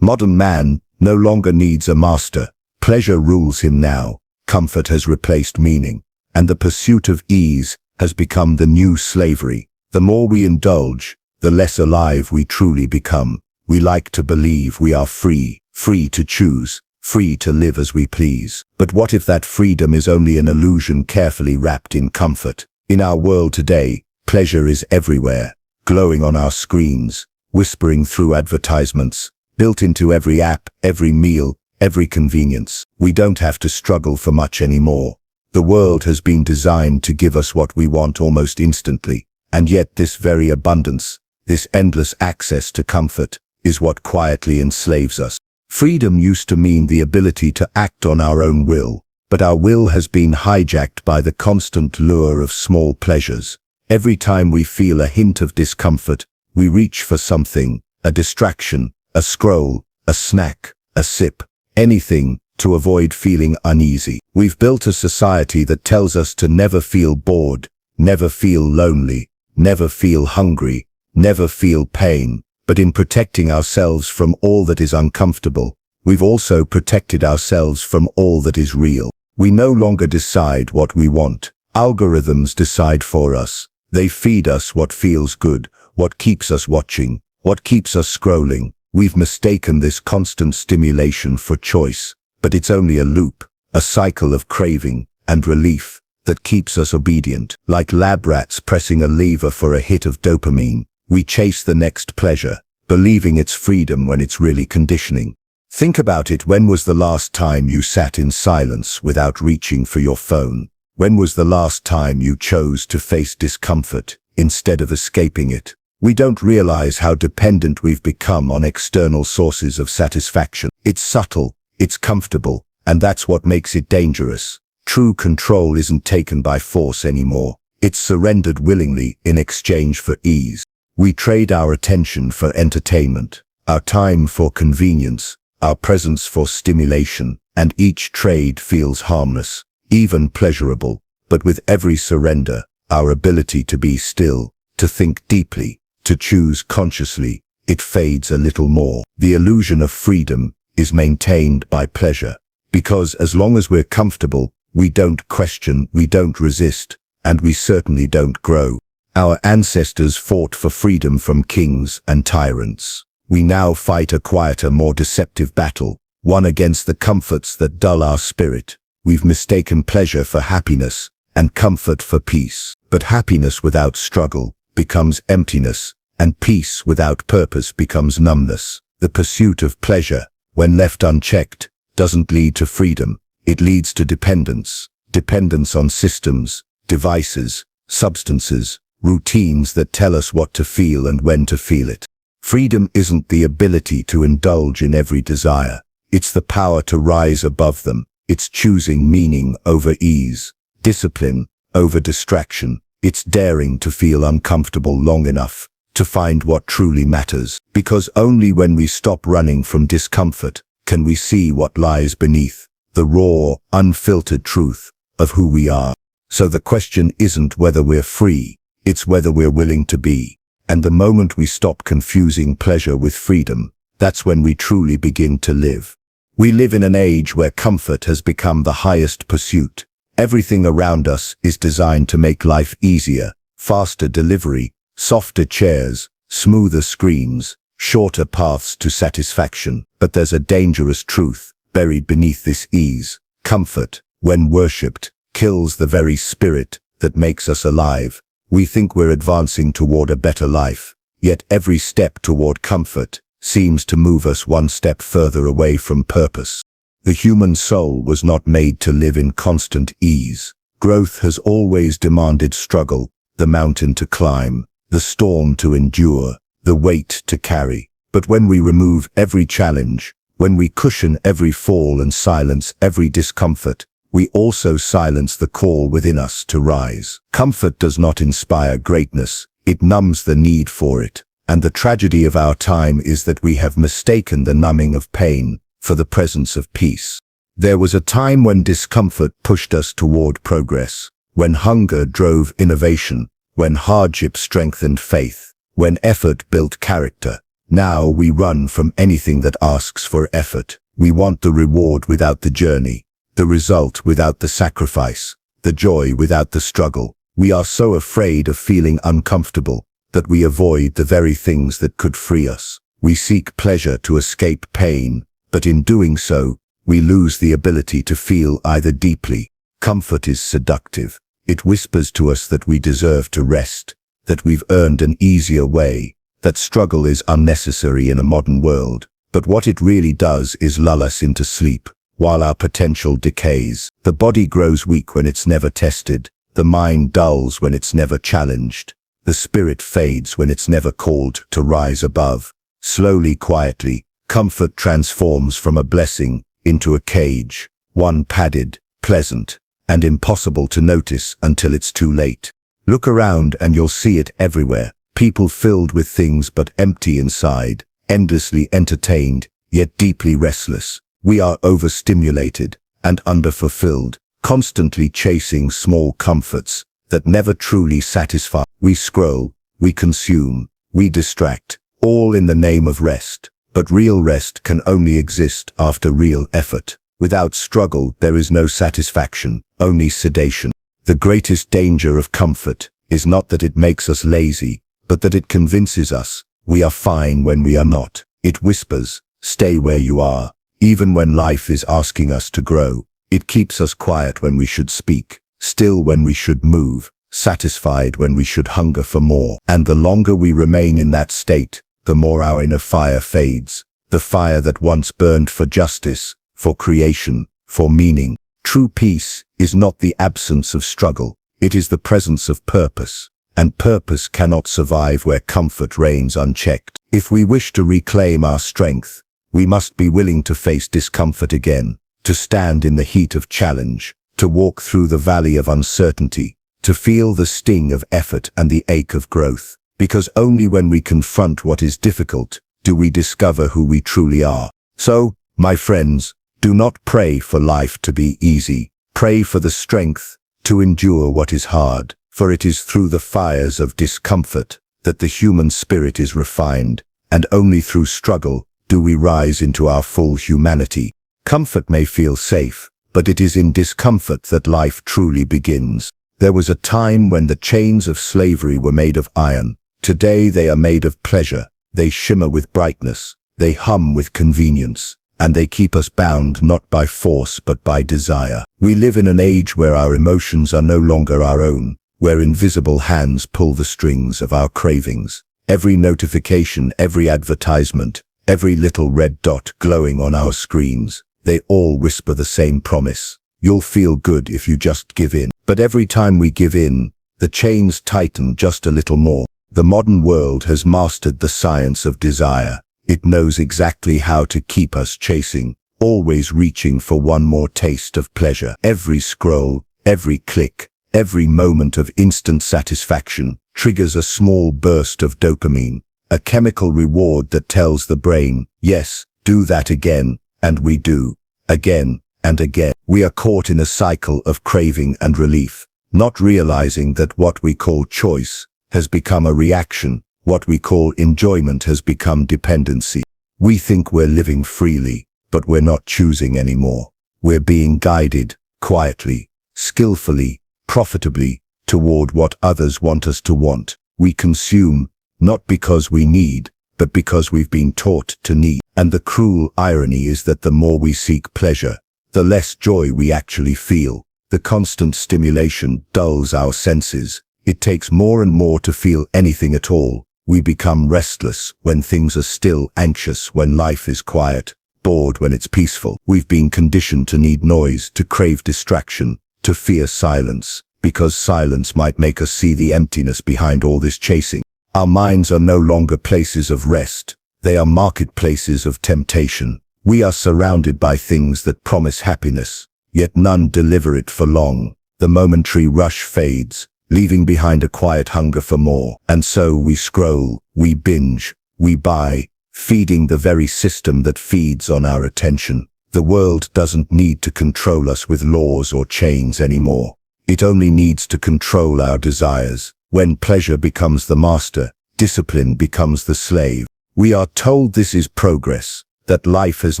Modern man no longer needs a master. Pleasure rules him now. Comfort has replaced meaning, and the pursuit of ease has become the new slavery. The more we indulge, the less alive we truly become. We like to believe we are free, free to choose, free to live as we please. But what if that freedom is only an illusion carefully wrapped in comfort? In our world today, pleasure is everywhere, glowing on our screens, whispering through advertisements, built into every app, every meal, every convenience. We don't have to struggle for much anymore. The world has been designed to give us what we want almost instantly, and yet this very abundance, this endless access to comfort, is what quietly enslaves us. Freedom used to mean the ability to act on our own will, but our will has been hijacked by the constant lure of small pleasures. Every time we feel a hint of discomfort, we reach for something, a distraction, a scroll, a snack, a sip, anything to avoid feeling uneasy. We've built a society that tells us to never feel bored, never feel lonely, never feel hungry, never feel pain. But in protecting ourselves from all that is uncomfortable, we've also protected ourselves from all that is real. We no longer decide what we want. Algorithms decide for us. They feed us what feels good, what keeps us watching, what keeps us scrolling. We've mistaken this constant stimulation for choice, but it's only a loop, a cycle of craving and relief that keeps us obedient. Like lab rats pressing a lever for a hit of dopamine, we chase the next pleasure, believing it's freedom when it's really conditioning. Think about it. When was the last time you sat in silence without reaching for your phone? When was the last time you chose to face discomfort instead of escaping it? We don't realize how dependent we've become on external sources of satisfaction. It's subtle, it's comfortable, and that's what makes it dangerous. True control isn't taken by force anymore. It's surrendered willingly in exchange for ease. We trade our attention for entertainment, our time for convenience, our presence for stimulation, and each trade feels harmless, even pleasurable. But with every surrender, our ability to be still, to think deeply, to choose consciously, it fades a little more. The illusion of freedom is maintained by pleasure, because as long as we're comfortable, we don't question, we don't resist, and we certainly don't grow. Our ancestors fought for freedom from kings and tyrants. We now fight a quieter, more deceptive battle, one against the comforts that dull our spirit. We've mistaken pleasure for happiness and comfort for peace. But happiness without struggle becomes emptiness, and peace without purpose becomes numbness. The pursuit of pleasure, when left unchecked, doesn't lead to freedom. It leads to dependence. Dependence on systems, devices, substances, routines that tell us what to feel and when to feel it. Freedom isn't the ability to indulge in every desire. It's the power to rise above them. It's choosing meaning over ease, discipline over distraction. It's daring to feel uncomfortable long enough to find what truly matters. Because only when we stop running from discomfort can we see what lies beneath, the raw, unfiltered truth of who we are. So the question isn't whether we're free, it's whether we're willing to be. And the moment we stop confusing pleasure with freedom, that's when we truly begin to live. We live in an age where comfort has become the highest pursuit. Everything around us is designed to make life easier: faster delivery, softer chairs, smoother screens, shorter paths to satisfaction. But there's a dangerous truth buried beneath this ease. Comfort, when worshipped, kills the very spirit that makes us alive. We think we're advancing toward a better life, yet every step toward comfort seems to move us one step further away from purpose. The human soul was not made to live in constant ease. Growth has always demanded struggle, the mountain to climb, the storm to endure, the weight to carry. But when we remove every challenge, when we cushion every fall and silence every discomfort, we also silence the call within us to rise. Comfort does not inspire greatness, it numbs the need for it. And the tragedy of our time is that we have mistaken the numbing of pain for the presence of peace. There was a time when discomfort pushed us toward progress, when hunger drove innovation, when hardship strengthened faith, when effort built character, Now we run from anything that asks for effort. We want the reward without the journey, the result without the sacrifice, the joy without the struggle. We are so afraid of feeling uncomfortable that we avoid the very things that could free us. We seek pleasure to escape pain, but in doing so, we lose the ability to feel either deeply. Comfort is seductive. It whispers to us that we deserve to rest, that we've earned an easier way, that struggle is unnecessary in a modern world. But what it really does is lull us into sleep, while our potential decays. The body grows weak when it's never tested. The mind dulls when it's never challenged. The spirit fades when it's never called to rise above. Slowly, quietly, comfort transforms from a blessing into a cage, one padded, pleasant, and impossible to notice until it's too late. Look around and you'll see it everywhere. People filled with things but empty inside, endlessly entertained, yet deeply restless. We are overstimulated and underfulfilled, constantly chasing small comforts that never truly satisfy. We scroll, we consume, we distract, all in the name of rest. But real rest can only exist after real effort. Without struggle, there is no satisfaction, only sedation. The greatest danger of comfort is not that it makes us lazy, but that it convinces us we are fine when we are not. It whispers, stay where you are, even when life is asking us to grow. It keeps us quiet when we should speak, still when we should move, satisfied when we should hunger for more. And the longer we remain in that state, the more our inner fire fades, the fire that once burned for justice, for creation, for meaning. True peace is not the absence of struggle, it is the presence of purpose, and purpose cannot survive where comfort reigns unchecked. If we wish to reclaim our strength, we must be willing to face discomfort again, to stand in the heat of challenge, to walk through the valley of uncertainty, to feel the sting of effort and the ache of growth. Because only when we confront what is difficult do we discover who we truly are. So, my friends, do not pray for life to be easy. Pray for the strength to endure what is hard, for it is through the fires of discomfort that the human spirit is refined, and only through struggle do we rise into our full humanity. Comfort may feel safe, but it is in discomfort that life truly begins. There was a time when the chains of slavery were made of iron. Today they are made of pleasure. They shimmer with brightness. They hum with convenience. And they keep us bound not by force but by desire. We live in an age where our emotions are no longer our own, where invisible hands pull the strings of our cravings. Every notification, every advertisement, every little red dot glowing on our screens, they all whisper the same promise. You'll feel good if you just give in. But every time we give in, the chains tighten just a little more. The modern world has mastered the science of desire. It knows exactly how to keep us chasing, always reaching for one more taste of pleasure. Every scroll, every click, every moment of instant satisfaction triggers a small burst of dopamine, a chemical reward that tells the brain, yes, do that again, and we do, again and again. We are caught in a cycle of craving and relief, not realizing that what we call choice has become a reaction. What we call enjoyment has become dependency. We think we're living freely, but we're not choosing anymore. We're being guided, quietly, skillfully, profitably, toward what others want us to want. We consume, not because we need, but because we've been taught to need. And the cruel irony is that the more we seek pleasure, the less joy we actually feel. The constant stimulation dulls our senses. It takes more and more to feel anything at all. We become restless when things are still, anxious when life is quiet, bored when it's peaceful. We've been conditioned to need noise, to crave distraction, to fear silence, because silence might make us see the emptiness behind all this chasing. Our minds are no longer places of rest. They are marketplaces of temptation. We are surrounded by things that promise happiness, yet none deliver it for long. The momentary rush fades, leaving behind a quiet hunger for more. And so we scroll, we binge, we buy, feeding the very system that feeds on our attention. The world doesn't need to control us with laws or chains anymore. It only needs to control our desires. When pleasure becomes the master, discipline becomes the slave. We are told this is progress, that life has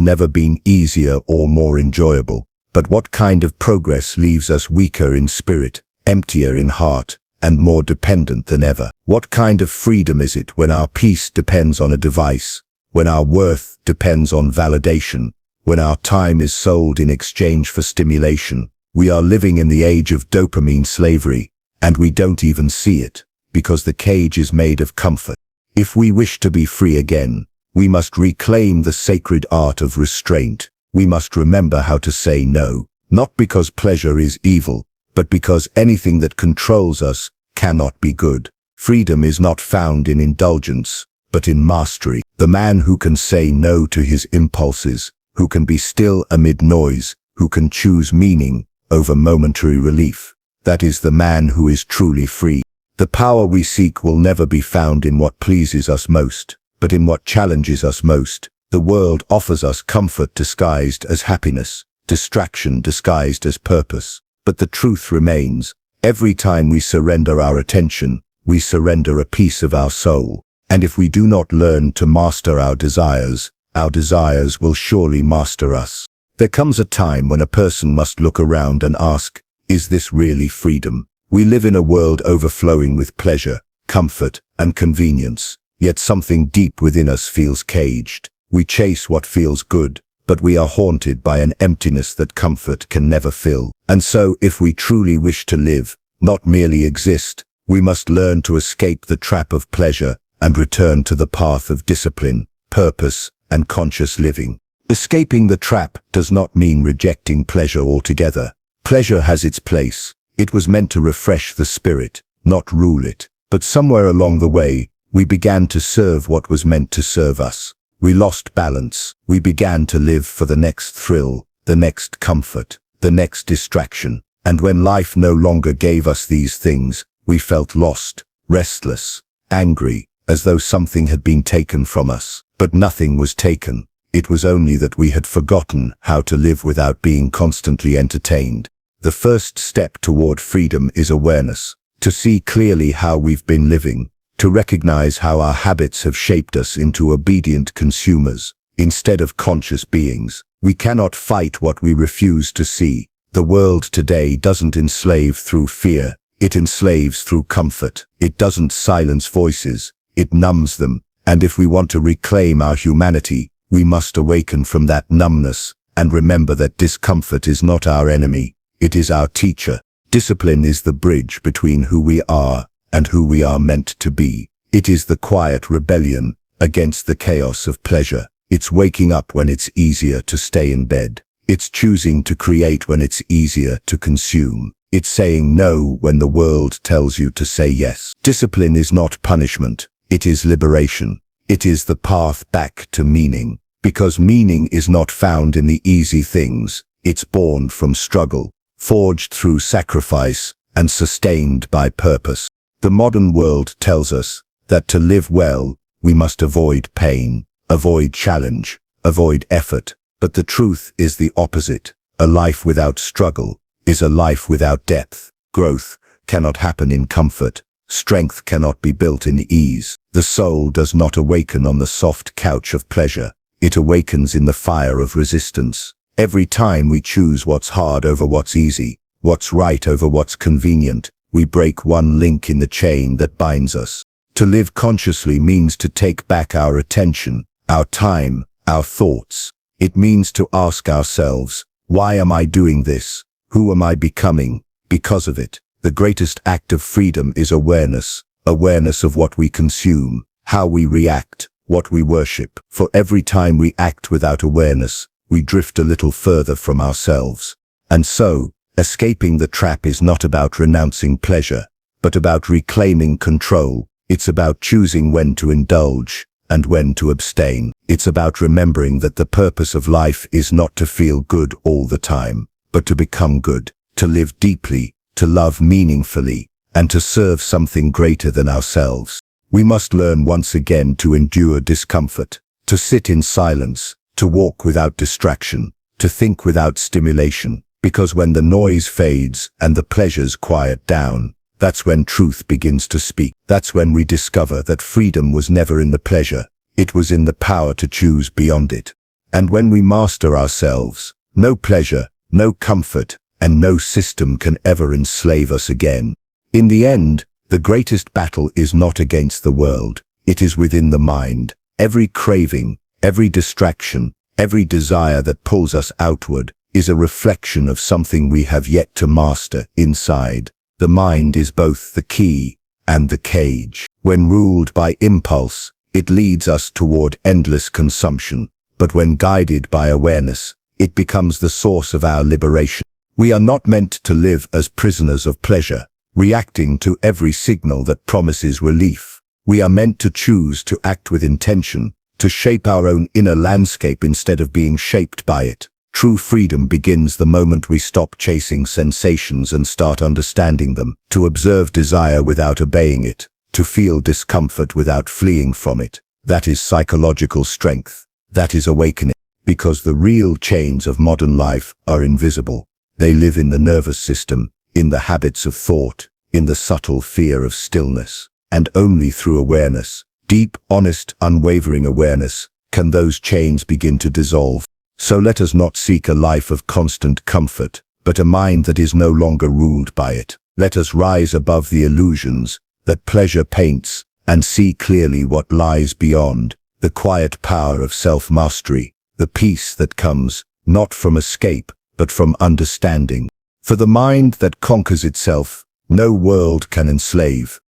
never been easier or more enjoyable. But what kind of progress leaves us weaker in spirit, emptier in heart, and more dependent than ever? What kind of freedom is it when our peace depends on a device, when our worth depends on validation, when our time is sold in exchange for stimulation? We are living in the age of dopamine slavery, and we don't even see it, because the cage is made of comfort. If we wish to be free again, we must reclaim the sacred art of restraint. We must remember how to say no, not because pleasure is evil, but because anything that controls us cannot be good. Freedom is not found in indulgence, but in mastery. The man who can say no to his impulses, who can be still amid noise, who can choose meaning over momentary relief, that is the man who is truly free. The power we seek will never be found in what pleases us most, but in what challenges us most. The world offers us comfort disguised as happiness, distraction disguised as purpose. But the truth remains, every time we surrender our attention, we surrender a piece of our soul. And if we do not learn to master our desires will surely master us. There comes a time when a person must look around and ask, is this really freedom? We live in a world overflowing with pleasure, comfort, and convenience, yet something deep within us feels caged. We chase what feels good, but we are haunted by an emptiness that comfort can never fill. And so, if we truly wish to live, not merely exist, we must learn to escape the trap of pleasure and return to the path of discipline, purpose, and conscious living. Escaping the trap does not mean rejecting pleasure altogether. Pleasure has its place. It was meant to refresh the spirit, not rule it. But somewhere along the way, we began to serve what was meant to serve us. We lost balance. We began to live for the next thrill, the next comfort, the next distraction. And when life no longer gave us these things, we felt lost, restless, angry, as though something had been taken from us. But nothing was taken. It was only that we had forgotten how to live without being constantly entertained. The first step toward freedom is awareness. To see clearly how we've been living. To recognize how our habits have shaped us into obedient consumers, instead of conscious beings. We cannot fight what we refuse to see. The world today doesn't enslave through fear, it enslaves through comfort. It doesn't silence voices, it numbs them. And if we want to reclaim our humanity, we must awaken from that numbness, and remember that discomfort is not our enemy, it is our teacher. Discipline is the bridge between who we are and who we are meant to be. It is the quiet rebellion against the chaos of pleasure. It's waking up when it's easier to stay in bed. It's choosing to create when it's easier to consume. It's saying no when the world tells you to say yes. Discipline is not punishment. It is liberation. It is the path back to meaning. Because meaning is not found in the easy things. It's born from struggle, forged through sacrifice, and sustained by purpose. The modern world tells us that to live well, we must avoid pain, avoid challenge, avoid effort. But the truth is the opposite. A life without struggle is a life without depth. Growth cannot happen in comfort. Strength cannot be built in ease. The soul does not awaken on the soft couch of pleasure. It awakens in the fire of resistance. Every time we choose what's hard over what's easy, what's right over what's convenient, we break one link in the chain that binds us. To live consciously means to take back our attention, our time, our thoughts. It means to ask ourselves, why am I doing this? Who am I becoming because of it? The greatest act of freedom is awareness. Awareness of what we consume, how we react, what we worship. For every time we act without awareness, we drift a little further from ourselves. And so, escaping the trap is not about renouncing pleasure, but about reclaiming control. It's about choosing when to indulge and when to abstain. It's about remembering that the purpose of life is not to feel good all the time, but to become good, to live deeply, to love meaningfully, and to serve something greater than ourselves. We must learn once again to endure discomfort, to sit in silence, to walk without distraction, to think without stimulation, because when the noise fades and the pleasures quiet down, that's when truth begins to speak. That's when we discover that freedom was never in the pleasure, it was in the power to choose beyond it. And when we master ourselves, no pleasure, no comfort, and no system can ever enslave us again. In the end, the greatest battle is not against the world, it is within the mind. Every craving, every distraction, every desire that pulls us outward is a reflection of something we have yet to master inside. The mind is both the key and the cage. When ruled by impulse, it leads us toward endless consumption, but when guided by awareness, it becomes the source of our liberation. We are not meant to live as prisoners of pleasure, reacting to every signal that promises relief. We are meant to choose to act with intention, to shape our own inner landscape instead of being shaped by it. True freedom begins the moment we stop chasing sensations and start understanding them, to observe desire without obeying it, to feel discomfort without fleeing from it. That is psychological strength. That is awakening. Because the real chains of modern life are invisible. They live in the nervous system, in the habits of thought, in the subtle fear of stillness. And only through awareness, deep, honest, unwavering awareness, can those chains begin to dissolve. So let us not seek a life of constant comfort, but a mind that is no longer ruled by it. Let us rise above the illusions that pleasure paints and see clearly what lies beyond, the quiet power of self-mastery, the peace that comes not from escape, but from understanding. For the mind that conquers itself, no world can enslave.